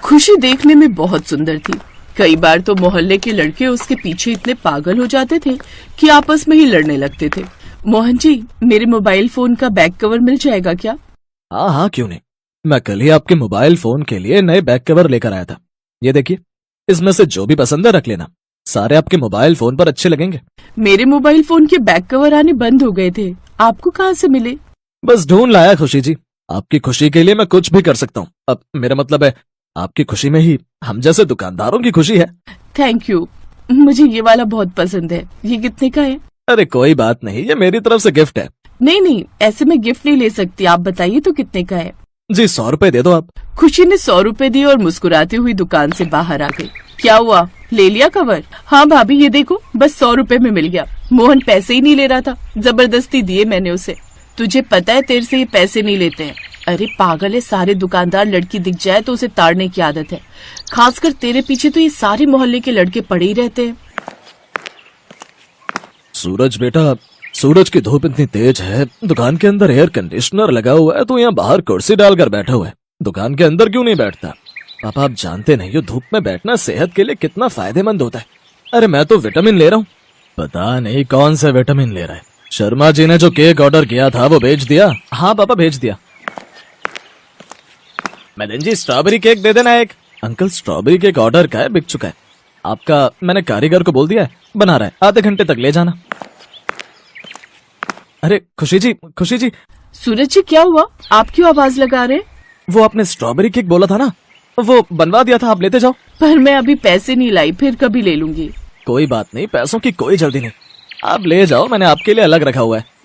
खुशी देखने में बहुत सुंदर थी। कई बार तो मोहल्ले के लड़के उसके पीछे इतने पागल हो जाते थे कि आपस में ही लड़ने लगते थे। मोहन जी, मेरे मोबाइल फोन का बैक कवर मिल जाएगा क्या? हाँ हाँ, क्यों नहीं। मैं कल ही आपके मोबाइल फोन के लिए नए बैक कवर लेकर आया था। ये देखिए, इसमें से जो भी पसंद है रख लेना, सारे आपके मोबाइल फोन पर अच्छे लगेंगे। मेरे मोबाइल फोन के बैक कवर आने बंद हो गए थे, आपको कहाँ से मिले? बस ढूंढ लाया खुशी जी। आपकी खुशी के लिए मैं कुछ भी कर सकता हूँ। अब मेरा मतलब है, आपकी खुशी में ही हम जैसे दुकानदारों की खुशी है। थैंक यू, मुझे ये वाला बहुत पसंद है। ये कितने का है? अरे कोई बात नहीं, ये मेरी तरफ से गिफ्ट है। नहीं नहीं, ऐसे मैं गिफ्ट नहीं ले सकती, आप बताइए तो कितने का है? जी 100 रुपए दे दो आप। खुशी ने 100 रुपए दिए और मुस्कुराती हुई दुकान से बाहर आ गई। क्या हुआ, ले लिया कवर? हाँ भाभी, ये देखो, बस 100 रुपए में मिल गया। मोहन पैसे ही नहीं ले रहा था, जबरदस्ती दिए मैंने उसे। तुझे पता है तेरे से ये पैसे नहीं लेते हैं। अरे पागल है, सारे दुकानदार लड़की दिख जाए तो उसे ताड़ने की आदत है। खासकर तेरे पीछे तो ये सारे मोहल्ले के लड़के पड़े ही रहते हैं। सूरज बेटा, सूरज की धूप इतनी तेज है, दुकान के अंदर एयर कंडीशनर लगा हुआ है, तो यहाँ बाहर कुर्सी डालकर बैठा हुआ है। दुकान के अंदर क्यों नहीं बैठता? पापा आप जानते नहीं हो धूप में बैठना सेहत के लिए कितना फायदेमंद होता है। अरे मैं तो विटामिन ले रहा हूँ। पता नहीं कौन सा विटामिन ले रहा है। शर्मा जी ने जो केक ऑर्डर किया था वो भेज दिया? हाँ पापा भेज दिया। मदन जी स्ट्रॉबेरी केक दे देना एक। अंकल स्ट्रॉबेरी केक ऑर्डर का है, बिक चुका है। आपका मैंने कारीगर को बोल दिया है, बना रहा है, आधे घंटे तक ले जाना। अरे खुशी जी, खुशी जी। सूरज जी क्या हुआ, आप क्यों आवाज लगा रहे? वो आपने स्ट्रॉबेरी केक बोला था ना, वो बनवा दिया था, आप लेते जाओ। पर मैं अभी पैसे नहीं लाई, फिर कभी ले लूंगी। कोई बात नहीं, पैसों की कोई जल्दी नहीं, आप ले जाओ, मैंने आपके लिए अलग रखा हुआ है।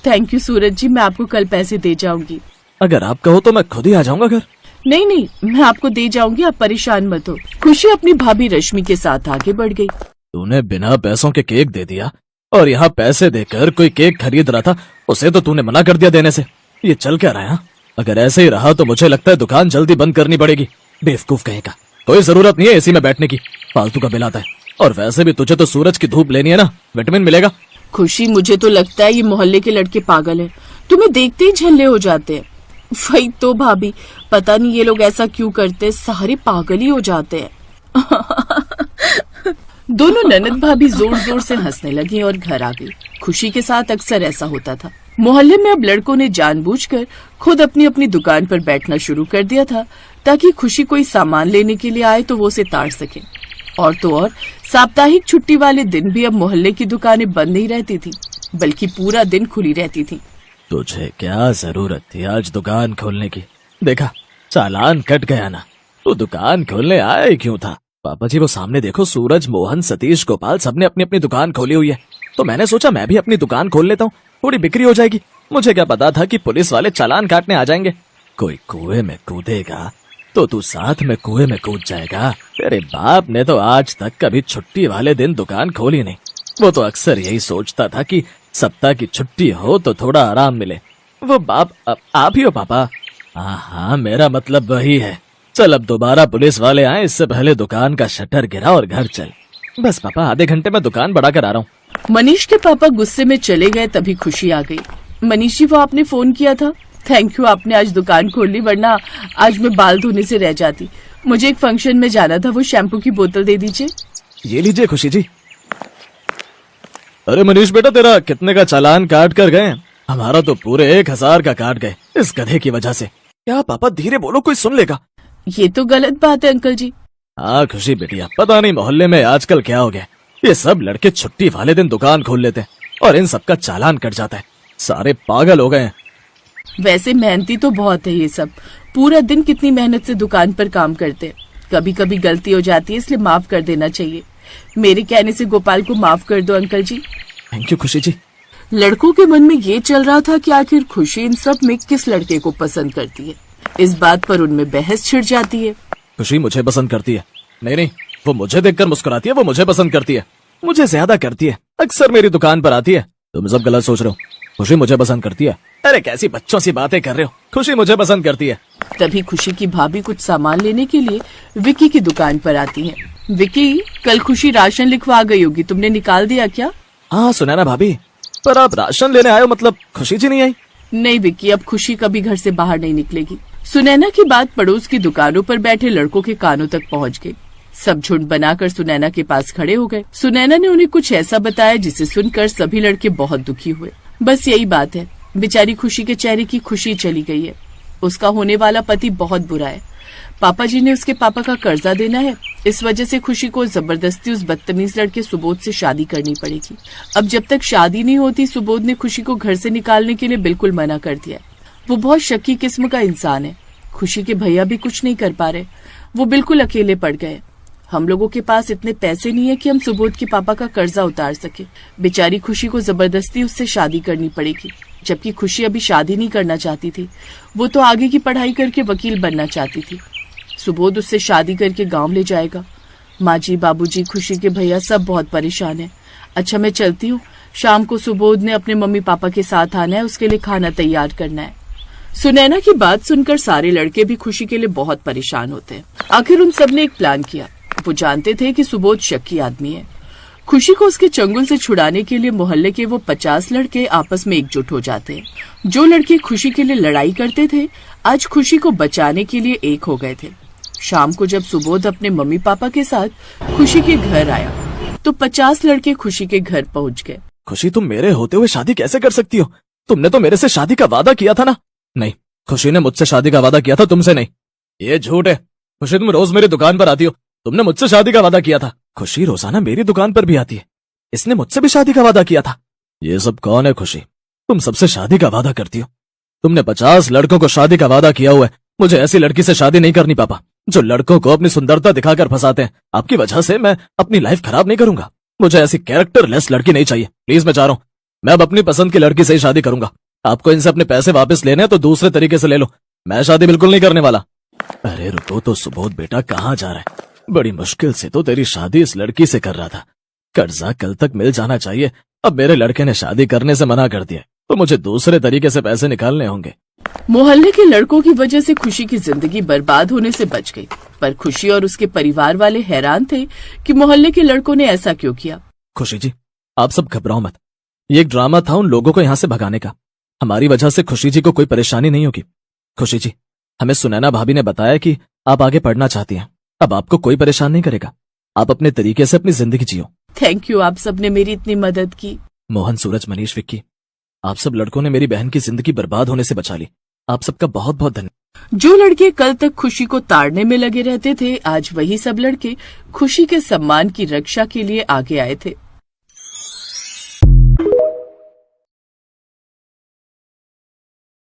थैंक यू सूरज जी, मैं आपको कल पैसे दे जाऊंगी। अगर आप कहो तो मैं खुद ही आ जाऊंगा घर। नहीं नहीं, मैं आपको दे जाऊंगी, आप परेशान मत हो। खुशी अपनी भाभी रश्मि के साथ आगे बढ़ गई। तूने बिना पैसों के केक दे दिया, और यहाँ पैसे देकर कोई केक खरीद रहा था, उसे तो तूने मना कर दिया देने से। ये चल क्या रहा है? अगर ऐसे ही रहा तो मुझे लगता है दुकान जल्दी बंद करनी पड़ेगी। बेवकूफ कहेगा, कोई जरूरत नहीं है एसी में बैठने की, फालतू का बिल आता है। और वैसे भी तुझे तो सूरज की धूप लेनी है ना, विटामिन मिलेगा। खुशी, मुझे तो लगता है ये मोहल्ले के लड़के पागल हैं, तुम्हें देखते ही झल्ले हो जाते हैं। वही तो भाभी, पता नहीं ये लोग ऐसा क्यों करते, सारे पागल ही हो जाते हैं। दोनों ननद भाभी जोर जोर से हंसने लगी और घर आ गई। खुशी के साथ अक्सर ऐसा होता था। मोहल्ले में अब लड़कों ने जानबूझकर खुद अपनी अपनी दुकान पर बैठना शुरू कर दिया था, ताकि खुशी कोई सामान लेने के लिए आए तो वो उसे ताड़ सके। और तो और साप्ताहिक छुट्टी वाले दिन भी अब मोहल्ले की दुकानें बंद नहीं रहती थी, बल्कि पूरा दिन खुली रहती थी। तुझे क्या जरूरत थी आज दुकान खोलने की? देखा, चालान कट गया ना, तू दुकान खोलने आया ही क्यों था? पापा जी वो सामने देखो, सूरज, मोहन, सतीश, गोपाल सबने अपनी अपनी दुकान खोली हुई है, तो मैंने सोचा मैं भी अपनी दुकान खोल लेता हूँ, थोड़ी बिक्री हो जाएगी। मुझे क्या पता था कि पुलिस वाले चालान काटने आ जाएंगे। कोई कुएं में कूदेगा तो तू साथ में कुएं में कूद जाएगा। तेरे बाप ने तो आज तक कभी छुट्टी वाले दिन दुकान खोली नहीं। वो तो अक्सर यही सोचता था कि सप्ताह की छुट्टी हो तो थोड़ा आराम मिले। वो बाप आप ही हो पापा? हाँ, मेरा मतलब वही है। चल अब दोबारा पुलिस वाले आए, इससे पहले दुकान का शटर गिरा और घर चल। बस पापा, आधे घंटे में दुकान बढ़ा कर आ रहा हूँ। मनीष के पापा गुस्से में चले गए, तभी खुशी आ गई। मनीष जी, वो आपने फोन किया था? थैंक यू, आपने आज दुकान खोल ली, वरना आज मैं बाल धोने से रह जाती। मुझे एक फंक्शन में जाना था, वो शैम्पू की बोतल दे दीजिए। ये लीजिए खुशी जी। अरे मनीष बेटा, तेरा कितने का चालान काट कर गए? हमारा तो पूरे 1000 का काट गए इस गधे की वजह से। क्या पापा, धीरे बोलो, कोई सुन लेगा। ये तो गलत बात है अंकल जी। हाँ खुशी बेटिया, पता नहीं मोहल्ले में आजकल क्या हो गया, ये सब लड़के छुट्टी वाले दिन दुकान खोल लेते हैं और इन सबका चालान कट जाता है। सारे पागल हो गए हैं। वैसे मेहनती तो बहुत है ये सब, पूरा दिन कितनी मेहनत से दुकान पर काम करते हैं। कभी कभी गलती हो जाती है, इसलिए माफ कर देना चाहिए। मेरे कहने से गोपाल को माफ कर दो अंकल जी। थैंक यू खुशी जी। लड़कों के मन में ये चल रहा था कि आखिर खुशी इन सब में किस लड़के को पसंद करती है। इस बात पर उनमें बहस छिड़ जाती है। खुशी मुझे पसंद करती है। नहीं, वो मुझे देखकर मुस्कुराती है, वो मुझे पसंद करती है, मुझे ज्यादा करती है, अक्सर मेरी दुकान पर आती है। तुम सब गलत सोच रहे हो, खुशी मुझे पसंद करती है। अरे कैसी बच्चों सी बातें कर रहे हो, खुशी मुझे पसंद करती है। तभी खुशी की भाभी कुछ सामान लेने के लिए विकी की दुकान पर आती है। विकी, कल खुशी राशन लिखवा गई होगी, तुमने निकाल दिया क्या? हाँ सुना ना भाभी, पर आप राशन लेने आए हो, मतलब खुशी जी नहीं आई? नहीं विक्की, अब खुशी कभी घर से बाहर नहीं निकलेगी। सुनैना की बात पड़ोस की दुकानों पर बैठे लड़कों के कानों तक पहुंच गई। सब झुंड बनाकर सुनैना के पास खड़े हो गए। सुनैना ने उन्हें कुछ ऐसा बताया जिसे सुनकर सभी लड़के बहुत दुखी हुए। बस यही बात है, बेचारी खुशी के चेहरे की खुशी चली गई है। उसका होने वाला पति बहुत बुरा है। पापा जी ने उसके पापा का कर्जा देना है, इस वजह से खुशी को जबरदस्ती उस बदतमीज लड़के सुबोध से शादी करनी पड़ेगी। अब जब तक शादी नहीं होती, सुबोध ने खुशी को घर से निकालने के लिए बिल्कुल मना कर दिया। वो बहुत शक्की किस्म का इंसान है। खुशी के भैया भी कुछ नहीं कर पा रहे, वो बिल्कुल अकेले पड़ गए। हम लोगों के पास इतने पैसे नहीं है कि हम सुबोध के पापा का कर्जा उतार सके। बेचारी खुशी को जबरदस्ती उससे शादी करनी पड़ेगी, जबकि खुशी अभी शादी नहीं करना चाहती थी। वो तो आगे की पढ़ाई करके वकील बनना चाहती थी। सुबोध उससे शादी करके गांव ले जाएगा। माँ जी, बाबूजी, खुशी के भैया सब बहुत परेशान है। अच्छा मैं चलती हूँ, शाम को सुबोध ने अपने मम्मी पापा के साथ आना है, उसके लिए खाना तैयार करना है। सुनैना की बात सुनकर सारे लड़के भी खुशी के लिए बहुत परेशान होते हैं। आखिर उन सब ने एक प्लान किया। वो जानते थे कि सुबोध शक्की आदमी है। खुशी को उसके चंगुल से छुड़ाने के लिए मोहल्ले के वो 50 लड़के आपस में एकजुट हो जाते हैं। जो लड़के खुशी के लिए लड़ाई करते थे, आज खुशी को बचाने के लिए एक हो गए थे। शाम को जब सुबोध अपने मम्मी पापा के साथ खुशी के घर आया, तो 50 लड़के खुशी के घर पहुंच गए। खुशी, तुम मेरे होते हुए शादी कैसे कर सकती हो? तुमने तो मेरे से शादी का वादा किया था ना? नहीं, खुशी ने मुझसे शादी का वादा किया था, तुमसे नहीं। ये झूठ है। खुशी, तुम रोज मेरी दुकान पर आती हो, तुमने मुझसे शादी का वादा किया था। खुशी रोजाना मेरी दुकान पर भी आती है, इसने मुझसे भी शादी का वादा किया था। ये सब कौन है खुशी? तुम सबसे शादी का वादा करती हो। तुमने 50 लड़कों को शादी का वादा किया हुआ है। मुझे ऐसी लड़की से शादी नहीं करनी पापा, जो लड़कों को अपनी सुंदरता दिखाकर फंसाते हैं। आपकी वजह से मैं अपनी लाइफ खराब नहीं करूंगा। मुझे ऐसी कैरेक्टरलेस लड़की नहीं चाहिए। प्लीज मैं चाह रहा हूं, मैं अब अपनी पसंद की लड़की से ही शादी करूंगा। आपको इनसे अपने पैसे वापस लेने हैं तो दूसरे तरीके से ले लो, मैं शादी बिल्कुल नहीं करने वाला। अरे रुको तो सुबोध बेटा, कहाँ जा रहा है? बड़ी मुश्किल से तो तेरी शादी इस लड़की से कर रहा था। कर्जा कल तक मिल जाना चाहिए। अब मेरे लड़के ने शादी करने से मना कर दिया, तो मुझे दूसरे तरीके से पैसे निकालने होंगे। मोहल्ले के लड़कों की वजह से खुशी की जिंदगी बर्बाद होने से बच गई, पर खुशी और उसके परिवार वाले हैरान थे कि मोहल्ले के लड़कों ने ऐसा क्यों किया। खुशी जी, आप सब घबराओ मत। ये एक ड्रामा था उन लोगों को यहाँ से भगाने का। हमारी वजह से खुशी जी को कोई परेशानी नहीं होगी। खुशी जी, हमें सुनैना भाभी ने बताया कि आप आगे पढ़ना चाहती हैं। अब आपको कोई परेशान नहीं करेगा। आप अपने तरीके से अपनी जिंदगी जियो। थैंक यू, आप सबने मेरी इतनी मदद की। मोहन, सूरज, मनीष, विक्की, आप सब लड़कों ने मेरी बहन की जिंदगी बर्बाद होने से बचा ली। आप सबका बहुत बहुत धन्यवाद। जो लड़के कल तक खुशी को ताड़ने में लगे रहते थे, आज वही सब लड़के खुशी के सम्मान की रक्षा के लिए आगे आए थे।